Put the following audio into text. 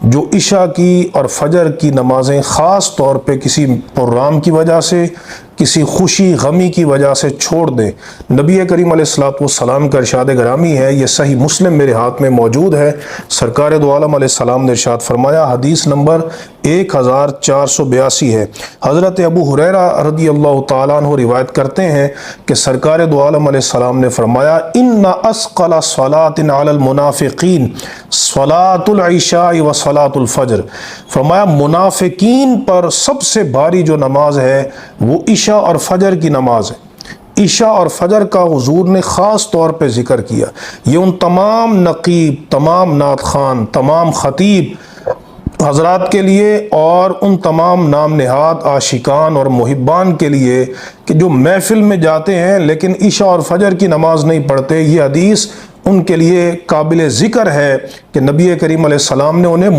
جو عشاء کی اور فجر کی نمازیں خاص طور پہ کسی پروگرام کی وجہ سے، کسی خوشی غمی کی وجہ سے چھوڑ دیں، نبی کریم علیہ السلام کا ارشاد گرامی ہے، یہ صحیح مسلم میرے ہاتھ میں موجود ہے، سرکار دو عالم علیہ السلام نے ارشاد فرمایا، حدیث نمبر 1482 ہے، حضرت ابو ہریرہ رضی اللہ تعالیٰ عنہ روایت کرتے ہیں کہ سرکار دو عالم علیہ السلام نے فرمایا، ان اثقل صلاۃ علی المنافقین صلاۃ العشاء و صلاۃ الفجر، فرمایا منافقین پر سب سے بھاری جو نماز ہے وہ عشاء اور فجر کی نماز ہے۔ عشاء اور فجر کا حضور نے خاص طور پہ ذکر کیا، یہ ان تمام نقیب، تمام نعت خوان، تمام خطیب حضرات کے لیے اور ان تمام نام نہاد عاشقان اور محبان کے لیے کہ جو محفل میں جاتے ہیں لیکن عشاء اور فجر کی نماز نہیں پڑھتے، یہ حدیث ان کے لیے قابل ذکر ہے کہ نبی کریم علیہ السلام نے انہیں